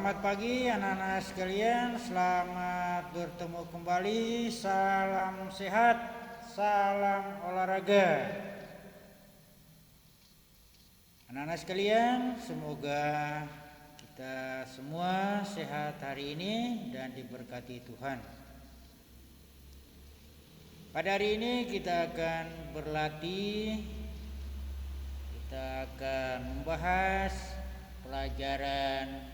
Selamat pagi anak-anak sekalian, selamat bertemu kembali. Salam sehat, salam olahraga. Anak-anak sekalian, semoga kita semua sehat hari ini dan diberkati Tuhan. Pada hari ini kita akan berlatih, kita akan membahas pelajaran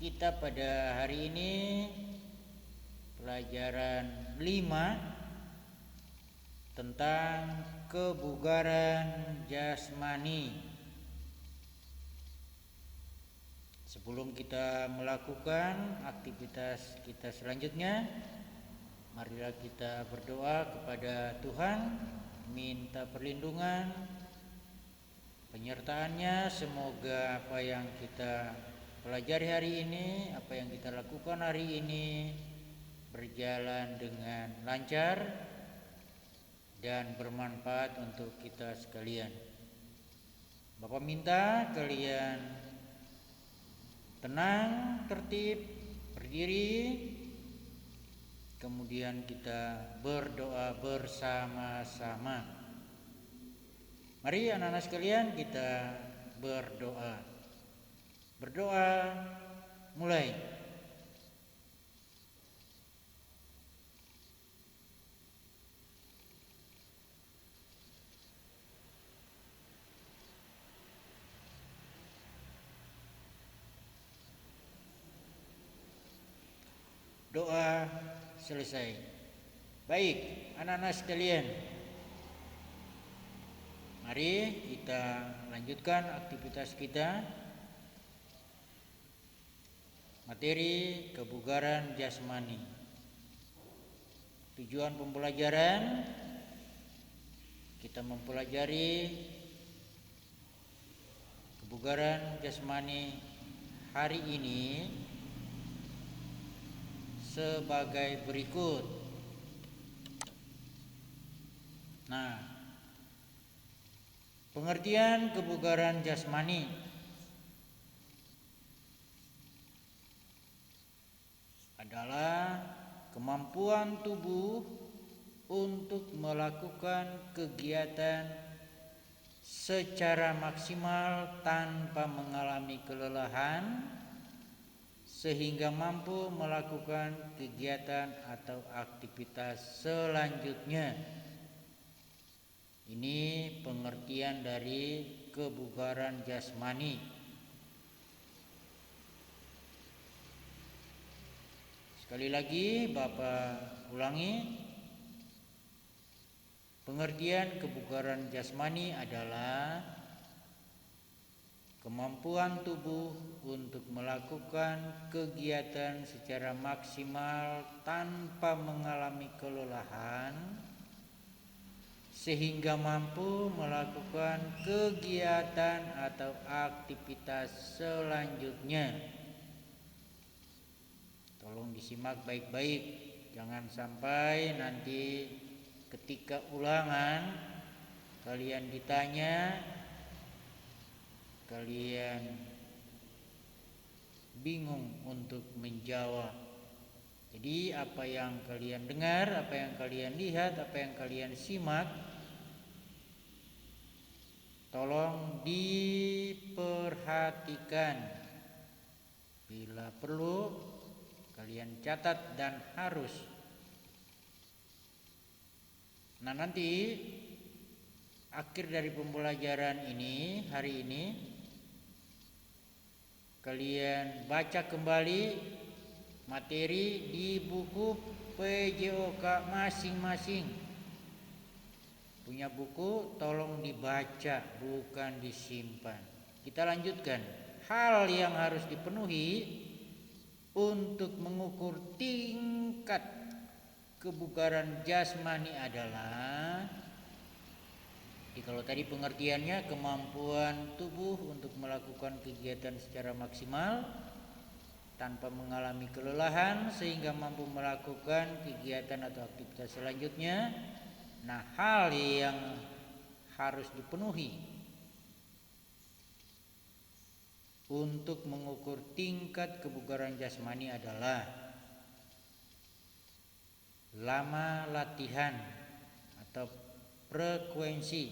kita pada hari ini, pelajaran 5 tentang kebugaran jasmani. Sebelum kita melakukan aktivitas kita selanjutnya, marilah kita berdoa kepada Tuhan, minta perlindungan, penyertaannya. Semoga apa yang kita pelajari hari ini, apa yang kita lakukan hari ini berjalan dengan lancar dan bermanfaat untuk kita sekalian. Bapak minta kalian tenang, tertib, berdiri, kemudian kita berdoa bersama-sama. Mari anak-anak sekalian kita berdoa. Berdoa mulai. Doa selesai. Baik, anak-anak sekalian, mari kita lanjutkan aktivitas kita. Materi kebugaran jasmani. Tujuan pembelajaran kita mempelajari kebugaran jasmani hari ini sebagai berikut. Nah, pengertian kebugaran jasmani adalah kemampuan tubuh untuk melakukan kegiatan secara maksimal tanpa mengalami kelelahan, sehingga mampu melakukan kegiatan atau aktivitas selanjutnya. Ini pengertian dari kebugaran jasmani. Sekali lagi Bapak ulangi. Pengertian kebugaran jasmani adalah kemampuan tubuh untuk melakukan kegiatan secara maksimal tanpa mengalami kelelahan, sehingga mampu melakukan kegiatan atau aktivitas selanjutnya. Tolong disimak baik-baik, jangan sampai nanti ketika ulangan kalian ditanya, kalian bingung untuk menjawab. Jadi apa yang kalian dengar, apa yang kalian lihat, apa yang kalian simak, tolong diperhatikan. Bila perlu kalian catat dan harus. Nah, nanti akhir dari pembelajaran ini, hari ini, kalian baca kembali materi di buku PJOK masing-masing. Punya buku tolong dibaca, bukan disimpan. Kita lanjutkan. Hal yang harus dipenuhi untuk mengukur tingkat kebugaran jasmani adalah, kalau tadi pengertiannya kemampuan tubuh untuk melakukan kegiatan secara maksimal tanpa mengalami kelelahan sehingga mampu melakukan kegiatan atau aktivitas selanjutnya. Nah, hal yang harus dipenuhi untuk mengukur tingkat kebugaran jasmani adalah lama latihan atau frekuensi.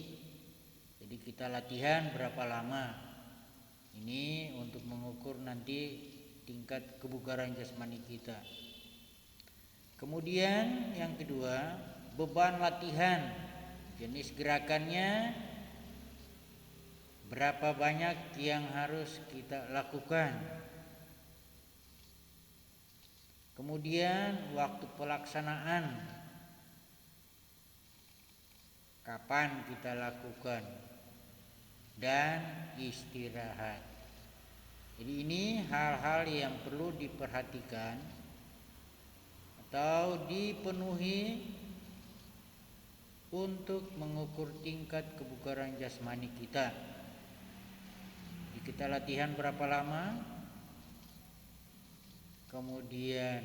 Jadi kita latihan berapa lama. Ini untuk mengukur nanti tingkat kebugaran jasmani kita. Kemudian yang kedua, beban latihan. Jenis gerakannya berapa banyak yang harus kita lakukan. Kemudian waktu pelaksanaan, kapan kita lakukan, dan istirahat. Jadi ini hal-hal yang perlu diperhatikan atau dipenuhi untuk mengukur tingkat kebugaran jasmani kita. Jadi kita latihan berapa lama, kemudian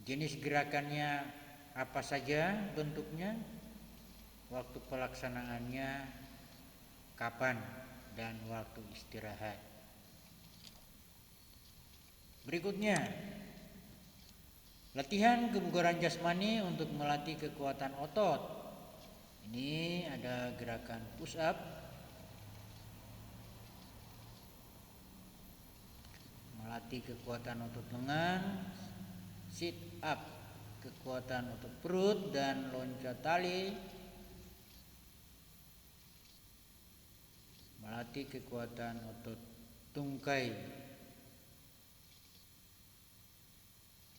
jenis gerakannya apa saja bentuknya, waktu pelaksanaannya kapan, dan waktu istirahat. Berikutnya, latihan kebugaran jasmani untuk melatih kekuatan otot. Ini ada gerakan push up, melatih kekuatan otot lengan, sit up, kekuatan otot perut, dan loncat tali, melatih kekuatan otot tungkai.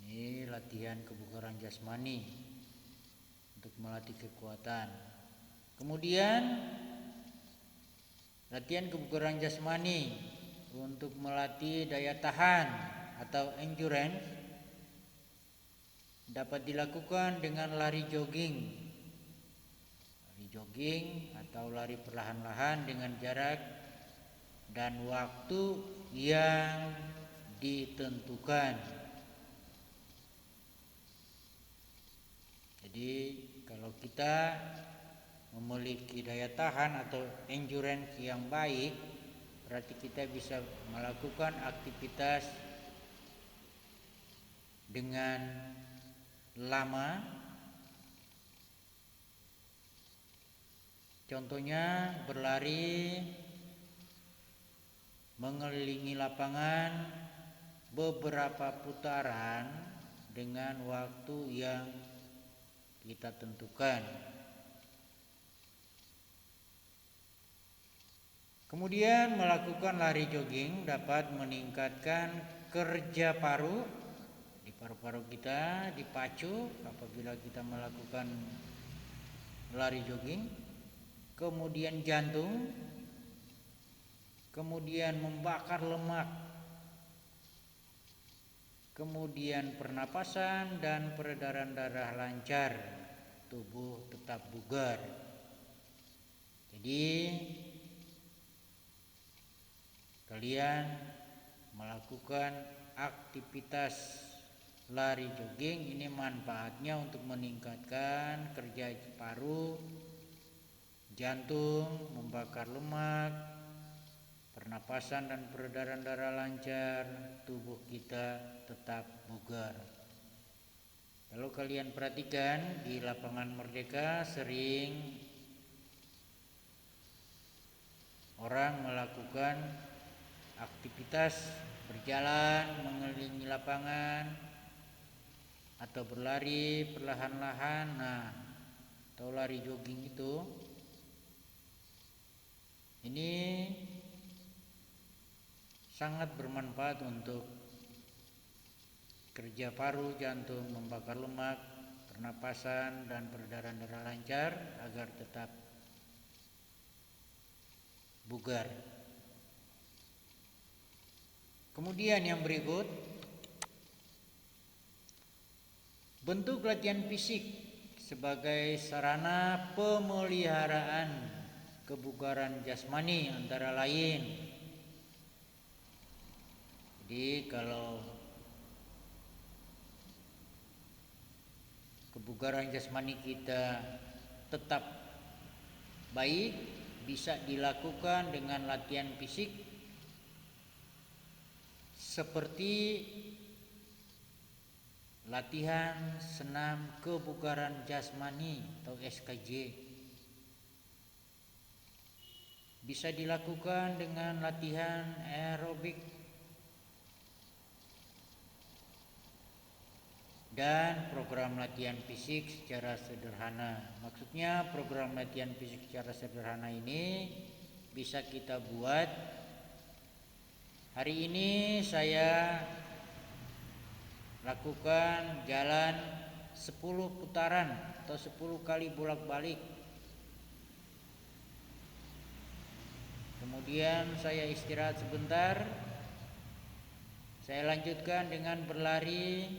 Ini latihan kebugaran jasmani untuk melatih kekuatan. Kemudian latihan kebugaran jasmani untuk melatih daya tahan atau endurance dapat dilakukan dengan lari jogging. Lari jogging atau lari perlahan-lahan dengan jarak dan waktu yang ditentukan. Jadi kalau kita memiliki daya tahan atau endurance yang baik, berarti kita bisa melakukan aktivitas dengan lama. Contohnya berlari mengelilingi lapangan beberapa putaran dengan waktu yang kita tentukan. Kemudian melakukan lari jogging dapat meningkatkan kerja paru. Di paru-paru kita dipacu apabila kita melakukan lari jogging. Kemudian jantung, kemudian membakar lemak, kemudian pernapasan dan peredaran darah lancar, tubuh tetap bugar. Jadi kalian melakukan aktivitas lari jogging ini manfaatnya untuk meningkatkan kerja paru, jantung, membakar lemak, pernapasan dan peredaran darah lancar, tubuh kita tetap bugar. Kalau kalian perhatikan di lapangan Merdeka sering orang melakukan aktivitas berjalan mengelilingi lapangan atau berlari perlahan-lahan, atau lari jogging itu. Ini sangat bermanfaat untuk kerja paru, jantung, membakar lemak, pernapasan dan peredaran darah lancar agar tetap bugar. Kemudian yang berikut, bentuk latihan fisik sebagai sarana pemeliharaan kebugaran jasmani antara lain. Jadi kalau kebugaran jasmani kita tetap baik bisa dilakukan dengan latihan fisik seperti latihan senam kebugaran jasmani atau SKJ. Bisa dilakukan dengan latihan aerobik dan program latihan fisik secara sederhana. Maksudnya program latihan fisik secara sederhana ini bisa kita buat. Hari ini saya lakukan jalan 10 putaran atau 10 kali bolak-balik. Kemudian saya istirahat sebentar. Saya lanjutkan dengan berlari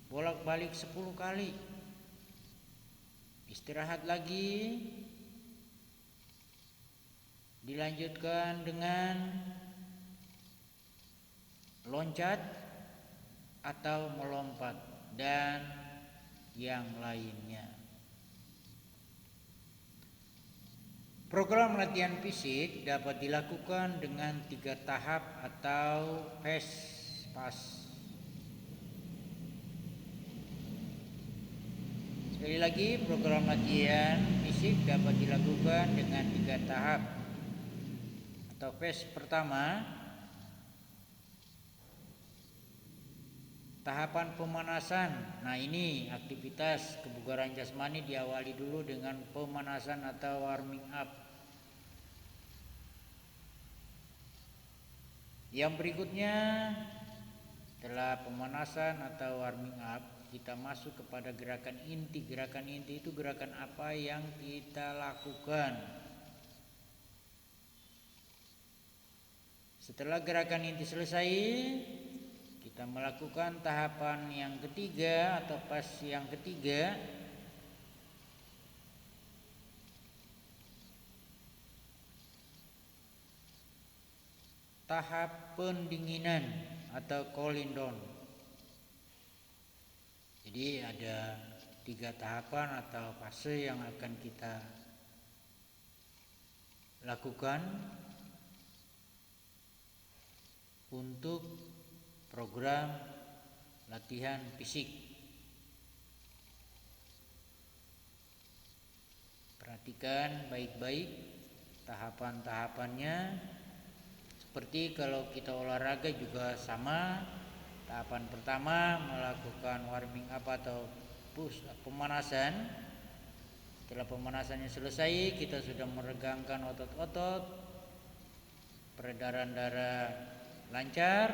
bolak-balik 10 kali. Istirahat lagi. Dilanjutkan dengan loncat atau melompat dan yang lainnya. Program latihan fisik dapat dilakukan dengan 3 tahap atau fase. Sekali lagi, program latihan fisik dapat dilakukan dengan 3 tahap atau fase. Pertama, tahapan pemanasan. Nah, ini aktivitas kebugaran jasmani diawali dulu dengan pemanasan atau warming up. Yang berikutnya, setelah pemanasan atau warming up, kita masuk kepada gerakan inti. Gerakan inti itu gerakan apa yang kita lakukan. Setelah gerakan inti selesai, kita melakukan tahapan yang ketiga atau fase yang ketiga. Tahap pendinginan atau cooling down. Jadi ada 3 tahapan atau fase yang akan kita lakukan untuk program latihan fisik. Perhatikan baik-baik tahapan-tahapannya. Seperti kalau kita olahraga juga sama. Tahapan pertama melakukan warming up atau pemanasan. Setelah pemanasannya selesai, kita sudah meregangkan otot-otot, peredaran darah lancar,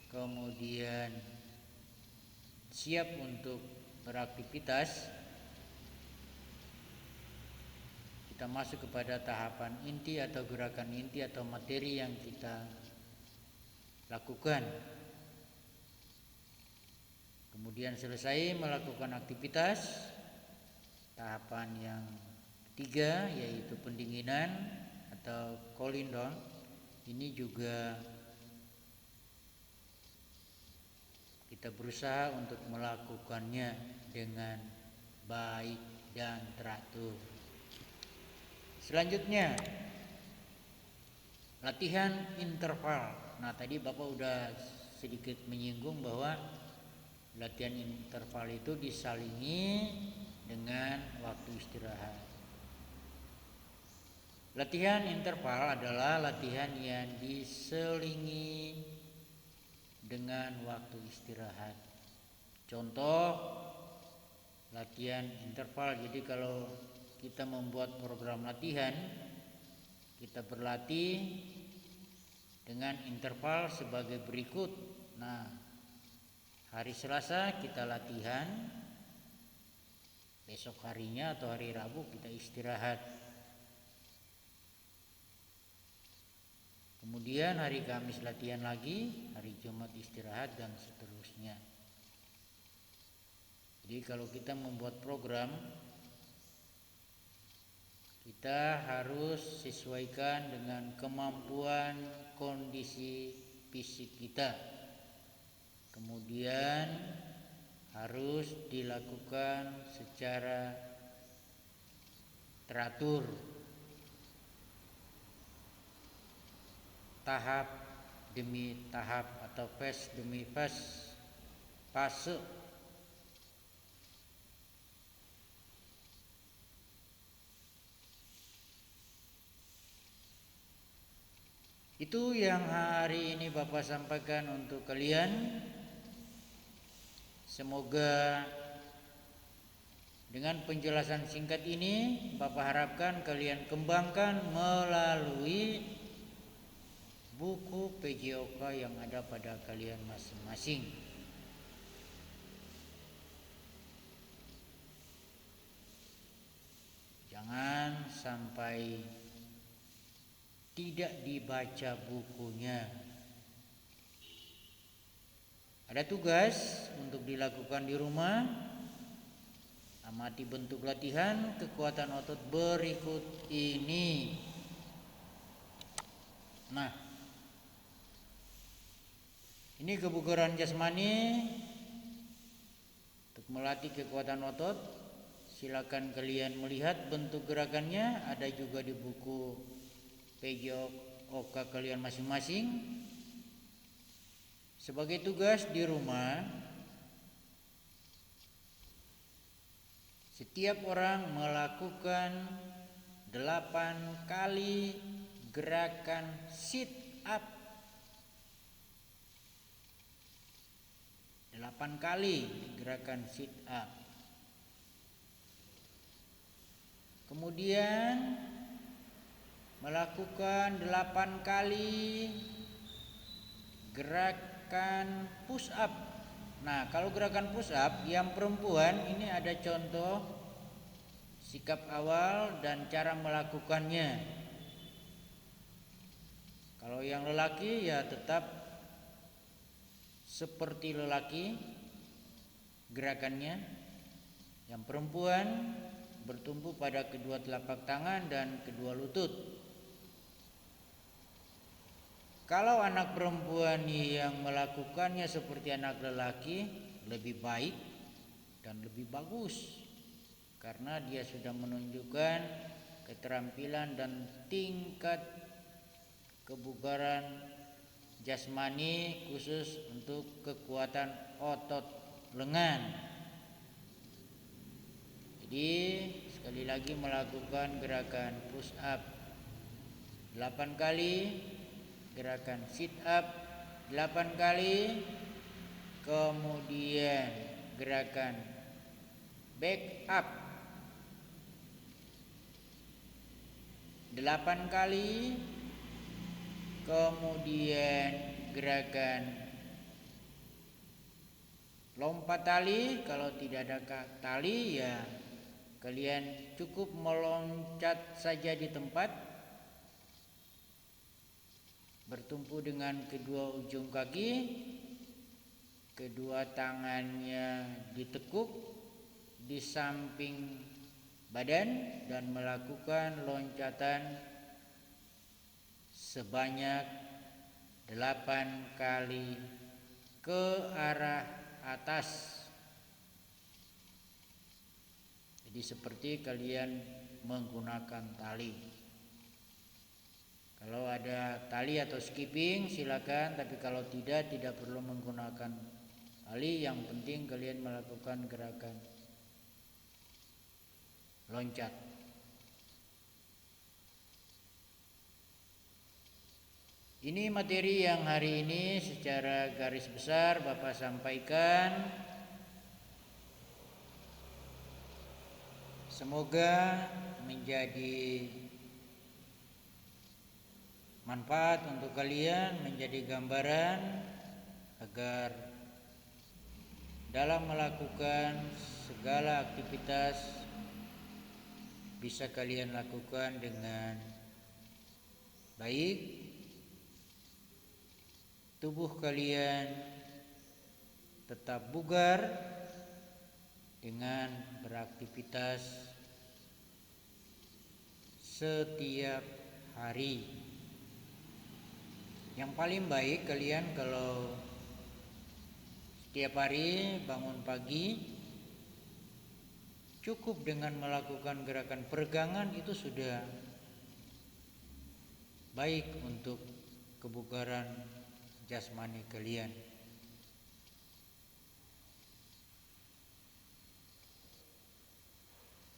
kemudian siap untuk beraktivitas. Kita masuk kepada tahapan inti atau gerakan inti atau materi yang kita lakukan. Kemudian selesai melakukan aktivitas. Tahapan yang ketiga yaitu pendinginan atau cooling down. Ini juga kita berusaha untuk melakukannya dengan baik dan teratur. Selanjutnya, latihan interval. Nah, tadi Bapak udah sedikit menyinggung bahwa latihan interval itu disalingi dengan waktu istirahat. Latihan interval adalah latihan yang diselingi dengan waktu istirahat. Contoh latihan interval. Jadi kalau kita membuat program latihan, kita berlatih dengan interval sebagai berikut. Nah, hari Selasa kita latihan, besok harinya atau hari Rabu kita istirahat. Kemudian hari Kamis latihan lagi, hari Jumat istirahat, dan seterusnya. Jadi kalau kita membuat program, kita harus sesuaikan dengan kemampuan kondisi fisik kita. Kemudian harus dilakukan secara teratur, tahap demi tahap atau fase demi fase. Itu yang hari ini Bapak sampaikan untuk kalian. Semoga dengan penjelasan singkat ini Bapak harapkan kalian kembangkan melalui buku PJOK yang ada pada kalian masing-masing. Jangan sampai tidak dibaca bukunya. Ada tugas untuk dilakukan di rumah. Amati bentuk latihan kekuatan otot berikut ini. Nah, ini kebugaran jasmani untuk melatih kekuatan otot. Silakan kalian melihat bentuk gerakannya, ada juga di buku PJOK kalian masing-masing. Sebagai tugas di rumah, setiap orang melakukan 8 kali gerakan sit up. 8 kali gerakan sit up. Kemudian melakukan 8 kali gerakan push up. Nah, kalau gerakan push up yang perempuan ini ada contoh sikap awal dan cara melakukannya. Kalau yang lelaki ya tetap seperti lelaki gerakannya. Yang perempuan bertumpu pada kedua telapak tangan dan kedua lutut. Kalau anak perempuan yang melakukannya seperti anak lelaki, lebih baik dan lebih bagus, karena dia sudah menunjukkan keterampilan dan tingkat kebugaran jasmani khusus untuk kekuatan otot lengan. Jadi sekali lagi melakukan gerakan push up 8 kali, gerakan sit up 8 kali, kemudian gerakan back up 8 kali, kemudian gerakan lompat tali. Kalau tidak ada tali ya kalian cukup meloncat saja di tempat, bertumpu dengan kedua ujung kaki, kedua tangannya ditekuk di samping badan dan melakukan loncatan sebanyak 8 kali ke arah atas. Jadi seperti kalian menggunakan tali. Kalau ada tali atau skipping silakan, tapi kalau tidak perlu menggunakan tali. Yang penting kalian melakukan gerakan loncat. Ini materi yang hari ini secara garis besar Bapak sampaikan. Semoga menjadi manfaat untuk kalian, menjadi gambaran agar dalam melakukan segala aktivitas bisa kalian lakukan dengan baik. Tubuh kalian tetap bugar dengan beraktivitas setiap hari. Yang paling baik kalian kalau setiap hari bangun pagi Cukup dengan melakukan gerakan peregangan itu sudah baik untuk kebugaran jasmani kalian.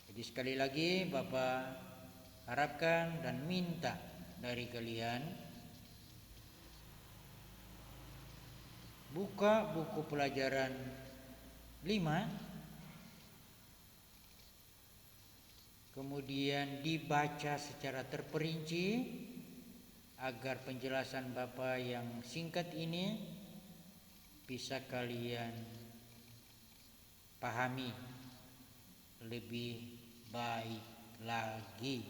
Jadi sekali lagi Bapak harapkan dan minta dari kalian, buka buku pelajaran 5, kemudian dibaca secara terperinci agar penjelasan Bapak yang singkat ini bisa kalian pahami lebih baik lagi.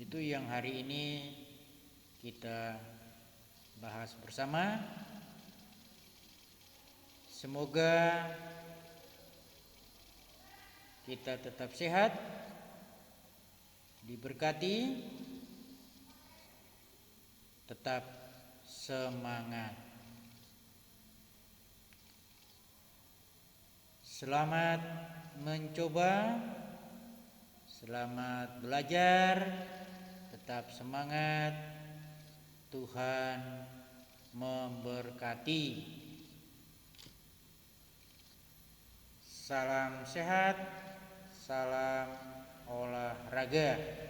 Itu yang hari ini kita bahas bersama. Semoga kita tetap sehat, diberkati, tetap semangat. Selamat mencoba, selamat belajar, tetap semangat. Tuhan memberkati. Salam sehat, salam olahraga.